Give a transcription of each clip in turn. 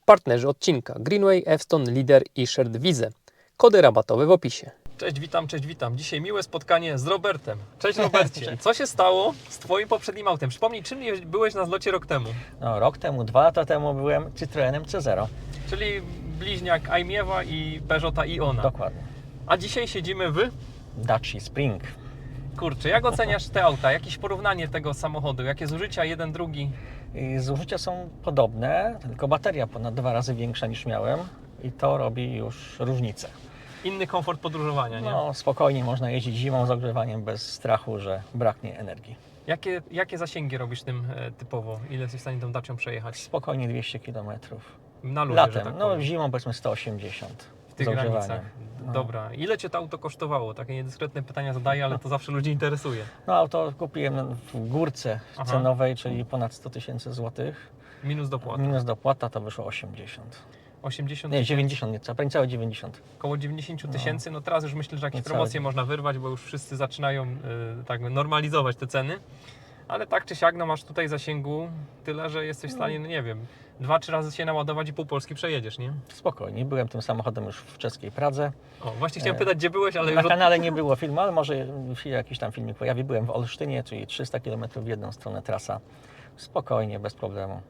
Partnerzy odcinka Greenway, Efton, Leader i Shared Wize. Kody rabatowe w opisie. Cześć, witam. Dzisiaj miłe spotkanie z Robertem. Cześć Robercie. Co się stało z Twoim poprzednim autem? Przypomnij, czym byłeś na zlocie rok temu? No, rok temu, 2 lata temu byłem Citroenem C0. Czyli bliźniak Aimiewa i Peugeota Iona. Dokładnie. A dzisiaj siedzimy w... Dacia Spring. Kurczę, jak oceniasz te auta? Jakieś porównanie tego samochodu? Jakie zużycia jeden, drugi? I zużycia są podobne, tylko bateria ponad 2 razy większa niż miałem i to robi już różnicę. Inny komfort podróżowania, nie? No, spokojnie można jeździć zimą z ogrzewaniem bez strachu, że braknie energii. Jakie zasięgi robisz tym typowo? Ile jesteś w stanie tą Dacią przejechać? Spokojnie 200 km. Na luzie, że Latem, tak no powiem. zimą powiedzmy 180 W tych z ogrzewaniem. granicach. No. Dobra. Ile Cię to auto kosztowało? Takie niedyskretne pytania zadaję, ale to zawsze ludzi interesuje. No auto kupiłem w górce Aha. cenowej, czyli ponad 100 000 złotych. Minus dopłata. Minus dopłata to wyszło 80. 80 Nie, tysięcy, 90 nieco, prawie całe 90. około 90 tysięcy. No teraz już myślę, że jakieś Niecałe. promocje można wyrwać, bo już wszyscy zaczynają tak normalizować te ceny. Ale tak czy siak, no masz tutaj zasięgu tyle, że jesteś w stanie, no nie wiem, 2-3 razy się naładować i pół Polski przejedziesz, nie? Spokojnie, byłem tym samochodem już w czeskiej Pradze. O, właśnie chciałem pytać, gdzie byłeś, ale Na już... kanale nie było filmu, ale może się jakiś tam filmik pojawi. Byłem w Olsztynie, czyli 300 km w jedną stronę trasa. Spokojnie, bez problemu.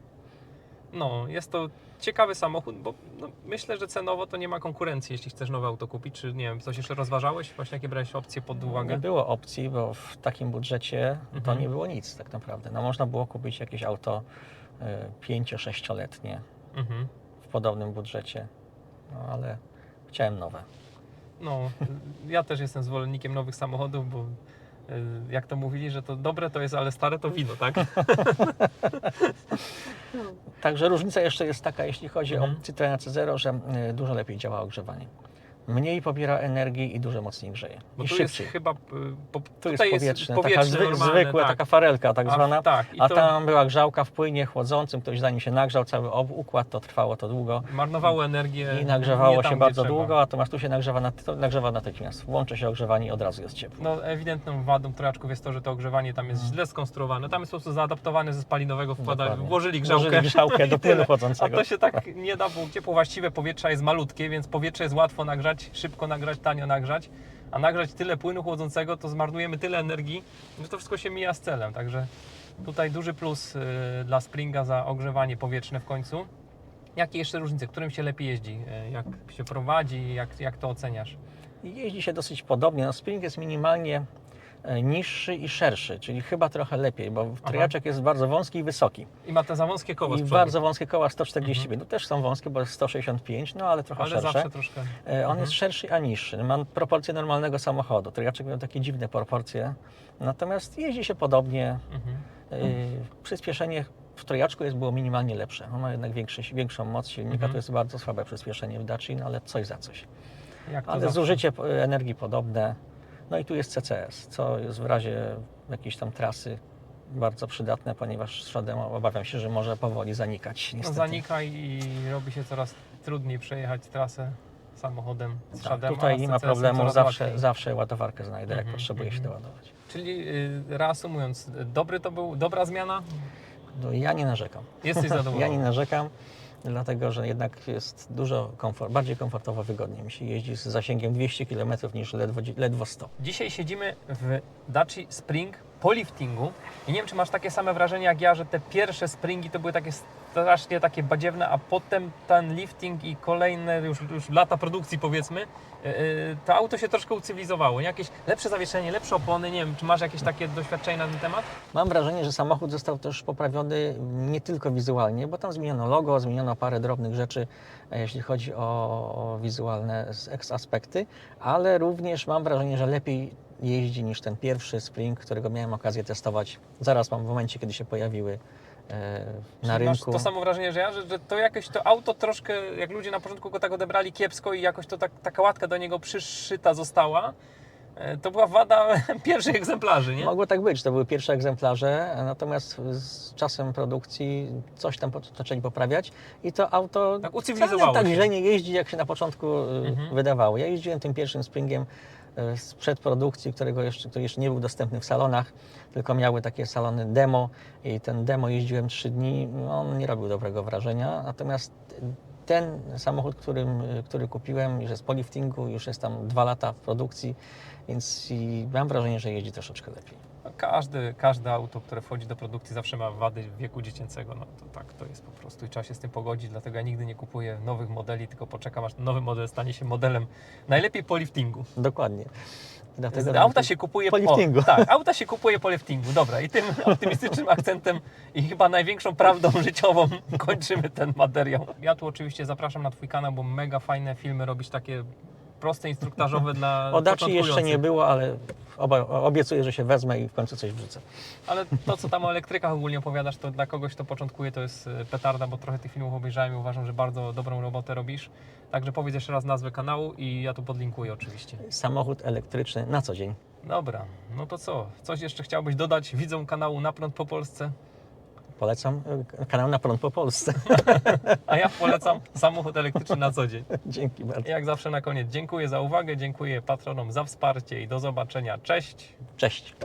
No, jest to ciekawy samochód, bo no, myślę, że cenowo to nie ma konkurencji, jeśli chcesz nowe auto kupić, czy nie wiem, coś jeszcze rozważałeś? Właśnie jakie brałeś opcje pod Nie uwagę? było opcji, bo w takim budżecie to Mhm. nie było nic tak naprawdę. No, można było kupić jakieś auto 5-6-letnie Mhm. w podobnym budżecie, no, ale chciałem nowe. No, ja też jestem zwolennikiem nowych samochodów, bo jak to mówili, że to dobre to jest, ale stare to wino, tak? Także różnica jeszcze jest taka, jeśli chodzi Mhm. o Citroena C0, że dużo lepiej działa ogrzewanie. Mniej pobiera energii i dużo mocniej grzeje. Bo I tu szybciej. jest chyba... Tu jest powietrzne, taka powietrze normalne, zwykłe, tak. taka farelka tak zwana, Tak, i a to tam była grzałka w płynie chłodzącym, ktoś zanim się nagrzał cały układ, to trwało to długo marnowało energię. i nie nagrzewało tam, się gdzie bardzo trzeba. długo, natomiast tu się nagrzewa natychmiast. Włączy się ogrzewanie i od razu jest ciepło. No ewidentną wadą trojaczków jest to, że to ogrzewanie tam jest źle skonstruowane. Tam jest po prostu zaadaptowane ze spalinowego, Dokładnie. włożyli grzałkę. Włożyli grzałkę do i tyle. płynu A chłodzącego. to się tak nie da, bo ciepło właściwe powietrza jest malutkie, więc powietrze jest łatwo nagrzać, szybko nagrzać, tanio nagrzać. A nagrzać tyle płynu chłodzącego, to zmarnujemy tyle energii, że to wszystko się mija z celem. Także tutaj duży plus dla Springa za ogrzewanie powietrzne w końcu. Jakie jeszcze różnice? Którym się lepiej jeździ? Jak się prowadzi? Jak to oceniasz? I jeździ się dosyć podobnie. No, Spring jest minimalnie niższy i szerszy, czyli chyba trochę lepiej, bo trojaczek jest bardzo wąski i wysoki. I ma te za wąskie koło z I przodu. bardzo wąskie koła 145, no też są wąskie, bo jest 165, no ale trochę Ale szersze. zawsze troszkę. On jest szerszy, a niższy. Ma proporcje normalnego samochodu. Trojaczek miał takie dziwne proporcje, natomiast jeździ się podobnie. Przyspieszenie w trojaczku było minimalnie lepsze. On ma jednak większą moc silnika, to jest bardzo słabe przyspieszenie w Daci, no ale coś za coś. Jak to Ale zawsze. zużycie energii podobne. No i tu jest CCS, co jest w razie jakiejś tam trasy bardzo przydatne, ponieważ z przodem obawiam się, że może powoli zanikać. No, Niestety. zanika i robi się coraz trudniej przejechać trasę samochodem z Tak, szadem, tutaj a z nie ma CCS-em problemu, coraz łatwiej. zawsze ładowarkę znajdę, jak potrzebuję się doładować. Czyli reasumując, dobra zmiana? No, ja nie narzekam. Jesteś zadowolony? Ja nie narzekam, dlatego że jednak jest dużo bardziej komfortowo, wygodniej mi się jeździ z zasięgiem 200 km niż ledwo 100. Dzisiaj siedzimy w Daci Spring po liftingu i nie wiem, czy masz takie same wrażenie jak ja, że te pierwsze Springi to były takie strasznie takie badziewne, a potem ten lifting i kolejne już lata produkcji powiedzmy, to auto się troszkę ucywilizowało, nie? Jakieś lepsze zawieszenie, lepsze opony, nie wiem, czy masz jakieś takie doświadczenie na ten temat? Mam wrażenie, że samochód został też poprawiony nie tylko wizualnie, bo tam zmieniono logo, zmieniono parę drobnych rzeczy, jeśli chodzi o wizualne aspekty, ale również mam wrażenie, że lepiej jeździ niż ten pierwszy Spring, którego miałem okazję testować zaraz w momencie, kiedy się pojawiły na Czyli masz rynku. to samo wrażenie, że ja, że to jakoś to auto troszkę, jak ludzie na początku go tak odebrali kiepsko i jakoś to taka łatka do niego przyszyta została, to była wada pierwszych egzemplarzy, nie? Mogło tak być, to były pierwsze egzemplarze, natomiast z czasem produkcji coś tam zaczęli poprawiać i to auto Tak ucywilizowało wcale tak się. źle nie jeździ, jak się na początku wydawało. Ja jeździłem tym pierwszym Springiem sprzed produkcji, który jeszcze nie był dostępny w salonach, tylko miały takie salony demo i ten demo jeździłem 3 dni, on nie robił dobrego wrażenia, natomiast ten samochód, który kupiłem, już jest po liftingu, już jest tam 2 lata w produkcji, więc i mam wrażenie, że jeździ troszeczkę lepiej. Każde auto, które wchodzi do produkcji, zawsze ma wady wieku dziecięcego. No to tak, to jest po prostu i trzeba się z tym pogodzić, dlatego ja nigdy nie kupuję nowych modeli, tylko poczekam, aż ten nowy model stanie się modelem najlepiej po liftingu. Dokładnie. Dlatego Auta się kupuje po liftingu. Tak, auta się kupuje po liftingu. Dobra, i tym optymistycznym akcentem i chyba największą prawdą życiową kończymy ten materiał. Ja tu oczywiście zapraszam na Twój kanał, bo mega fajne filmy robisz, takie proste, instruktażowe dla O Daci jeszcze nie początkujących. było, ale obiecuję, że się wezmę i w końcu coś wrzucę. Ale to, co tam o elektrykach ogólnie opowiadasz, to dla kogoś, kto początkuje, to jest petarda, bo trochę tych filmów obejrzałem i uważam, że bardzo dobrą robotę robisz. Także powiedz jeszcze raz nazwę kanału i ja tu podlinkuję oczywiście. Samochód elektryczny na co dzień. Dobra, no to co? Coś jeszcze chciałbyś dodać widzom kanału Na Prąd po Polsce? Polecam kanał Na Prąd po Polsce. A ja polecam samochód elektryczny na co dzień. Dzięki bardzo. Jak zawsze na koniec dziękuję za uwagę, dziękuję patronom za wsparcie i do zobaczenia. Cześć! Cześć.